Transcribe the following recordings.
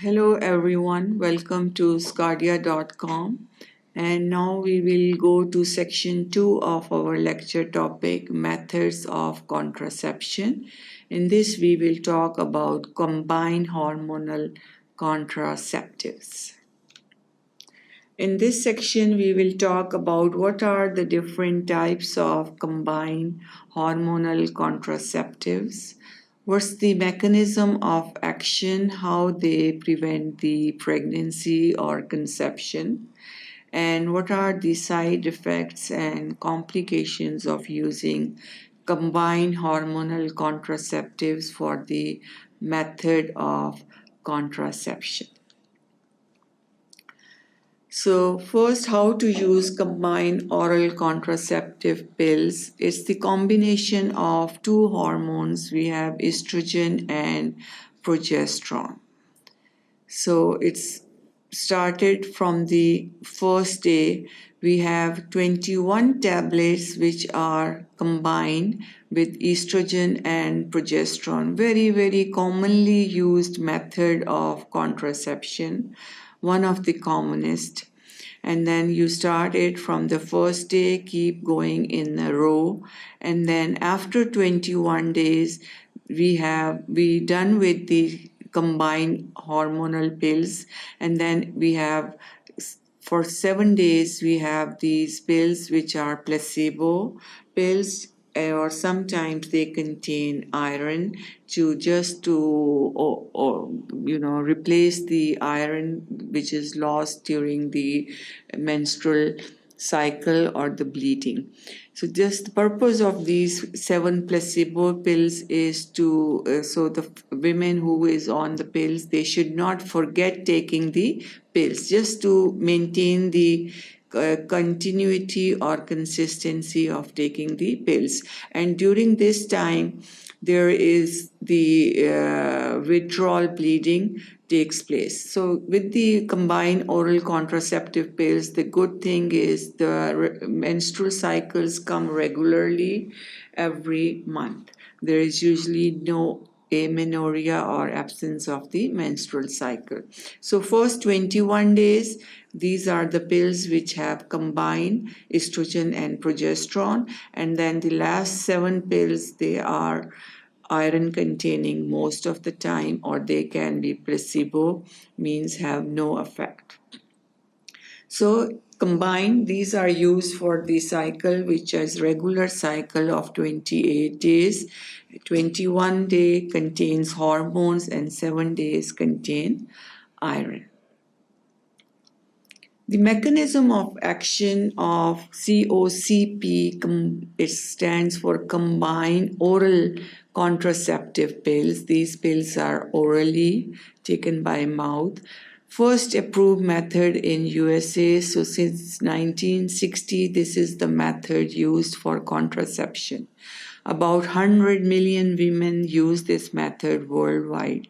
Hello everyone, welcome to sqadia.com, and now we will go to section 2 of our lecture topic, methods of contraception. In this we will talk about combined hormonal contraceptives. In this section we will talk about what are the different types of combined hormonal contraceptives. What's the mechanism of action, how they prevent the pregnancy or conception, and what are the side effects and complications of using combined hormonal contraceptives for the method of contraception. So first, how to use combined oral contraceptive pills. It's the combination of two hormones. We have estrogen and progesterone. So it's started from the first day. We have 21 tablets which are combined with estrogen and progesterone. Very, very commonly used method of contraception, one of the commonest. And then you start it from the first day, keep going in a row, and then after 21 days we done with the combined hormonal pills, and then we have for 7 days we have these pills which are placebo pills, or sometimes they contain iron to replace the iron which is lost during the menstrual cycle or the bleeding. So just the purpose of these 7 placebo pills is to so the women who is on the pills, they should not forget taking the pills, just to maintain the continuity or consistency of taking the pills. And during this time there is the withdrawal bleeding takes place. So with the combined oral contraceptive pills, the good thing is the menstrual cycles come regularly every month. There is usually no amenorrhea or absence of the menstrual cycle. So first 21 days, these are the pills which have combined estrogen and progesterone, and then the last 7 pills, they are iron containing most of the time, or they can be placebo, means have no effect. So combined, these are used for the cycle which is regular cycle of 28 days. 21 day contains hormones and 7 days contain iron. The mechanism of action of COCP, it stands for combined oral contraceptive pills. These pills are orally taken by mouth. First approved method in USA, so since 1960, this is the method used for contraception. About 100 million women use this method worldwide.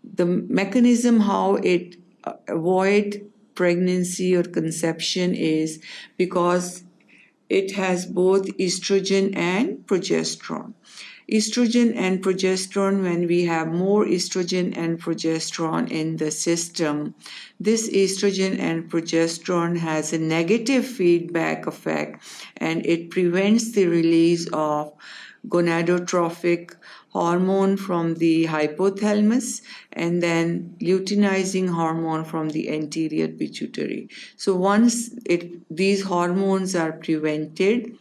The mechanism how it avoid pregnancy or conception is because it has both estrogen and progesterone. Estrogen and progesterone, when we have more estrogen and progesterone in the system, this estrogen and progesterone has a negative feedback effect, and it prevents the release of gonadotrophic hormone from the hypothalamus and then luteinizing hormone from the anterior pituitary. So once these hormones are prevented,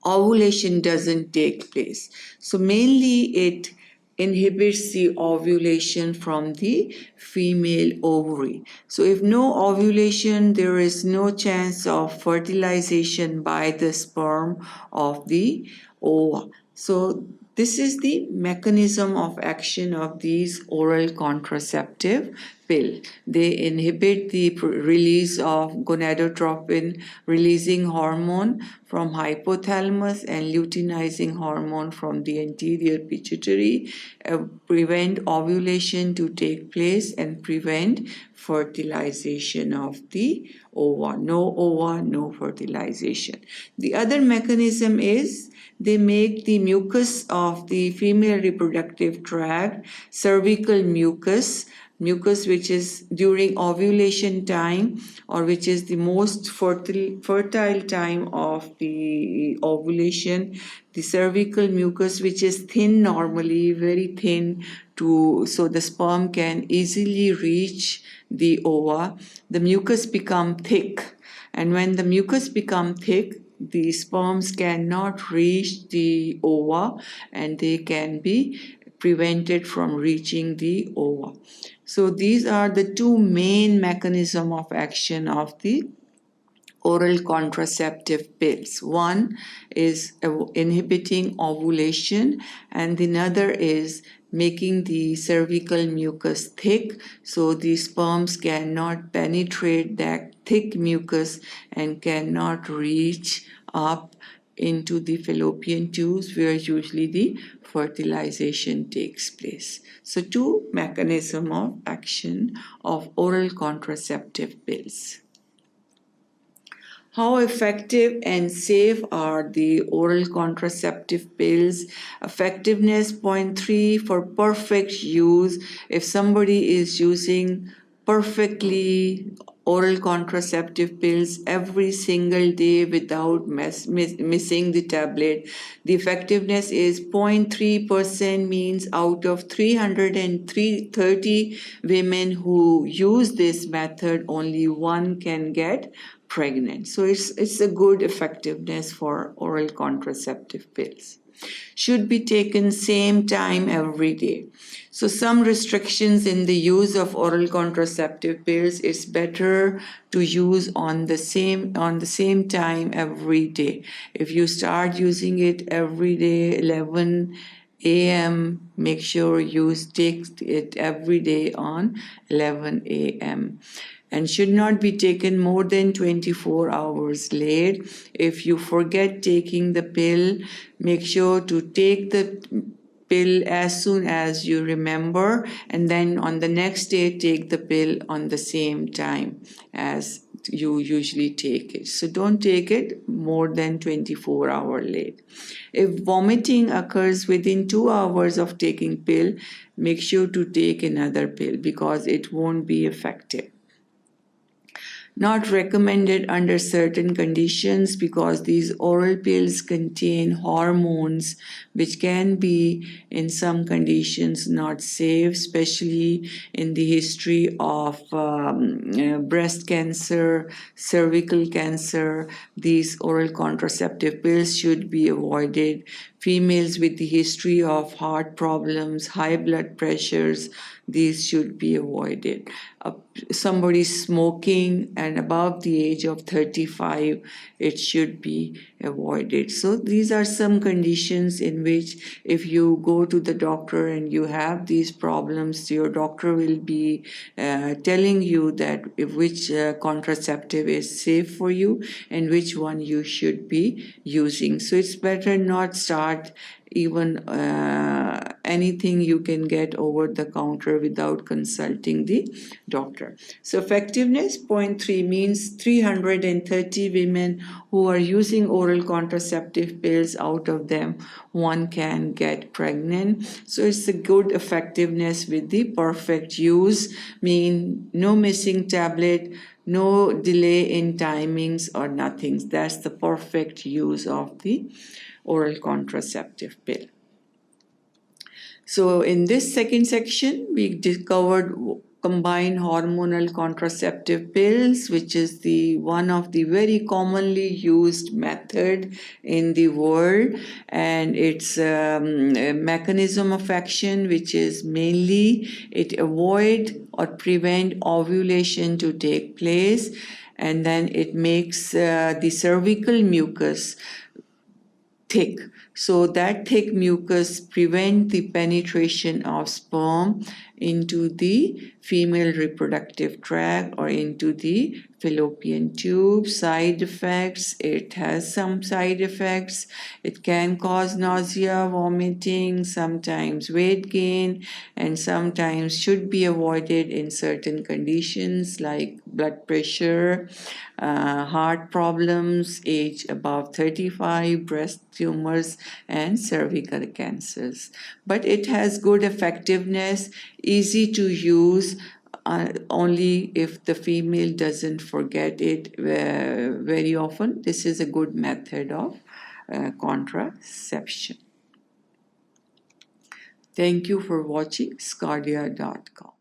ovulation doesn't take place. So mainly it inhibits the ovulation from the female ovary. So if no ovulation, there is no chance of fertilization by the sperm of the ova. So this is the mechanism of action of these oral contraceptive pill. They inhibit the release of gonadotropin releasing hormone from hypothalamus and luteinizing hormone from the anterior pituitary, prevent ovulation to take place and prevent fertilization of the ova. No ova, no fertilization. The other mechanism is they make the mucus of the female reproductive tract, cervical mucus, mucus which is during ovulation time, or which is the most fertile time of the ovulation. The cervical mucus, which is thin normally, very thin, so the sperm can easily reach the ova. The mucus become thick, and when the mucus become thick, the sperms cannot reach the ova, and they can be prevented from reaching the ova. So these are the two main mechanisms of action of the oral contraceptive pills. One is inhibiting ovulation, and the other is making the cervical mucus thick, so the sperms cannot penetrate that thick mucus and cannot reach up into the fallopian tubes where usually the fertilization takes place. So two mechanisms of action of oral contraceptive pills. How effective and safe are the oral contraceptive pills? Effectiveness 0.3 for perfect use. If somebody is using perfectly oral contraceptive pills every single day without missing the tablet, the effectiveness is 0.3%, means out of 330 women who use this method, only one can get pregnant. So it's a good effectiveness for oral contraceptive pills. Should be taken same time every day. So some restrictions in the use of oral contraceptive pills, it's better to use on the same time every day. If you start using it every day 11 a.m., make sure you take it every day on 11 a.m. and should not be taken more than 24 hours late. If you forget taking the pill, make sure to take the pill as soon as you remember, and then on the next day take the pill on the same time as you usually take it. So don't take it more than 24 hours late. If vomiting occurs within 2 hours of taking pill, make sure to take another pill because it won't be effective. Not recommended under certain conditions because these oral pills contain hormones which can be in some conditions not safe, especially in the history of breast cancer, cervical cancer. These oral contraceptive pills should be avoided. Females with the history of heart problems, high blood pressures, these should be avoided. Somebody smoking and above the age of 35, it should be avoided. So these are some conditions in which if you go to the doctor and you have these problems, your doctor will be telling you that which contraceptive is safe for you and which one you should be using. So it's better not start even anything you can get over the counter without consulting the doctor. So effectiveness 0.3 means 330 women who are using oral contraceptive pills, out of them one can get pregnant. So it's a good effectiveness with the perfect use, mean no missing tablet, no delay in timings or nothing. That's the perfect use of the oral contraceptive pill. So in this second section, we discovered combined hormonal contraceptive pills, which is the one of the very commonly used method in the world, and its a mechanism of action, which is mainly it avoid or prevent ovulation to take place, and then it makes the cervical mucus thick. So that thick mucus prevents the penetration of sperm into the female reproductive tract or into the fallopian tube. Side effects, it has some side effects. It can cause nausea, vomiting, sometimes weight gain, and sometimes should be avoided in certain conditions like blood pressure, heart problems, age above 35, breast tumors, and cervical cancers. But it has good effectiveness, easy to use, only if the female doesn't forget it very often. This is a good method of contraception. Thank you for watching sqadia.com.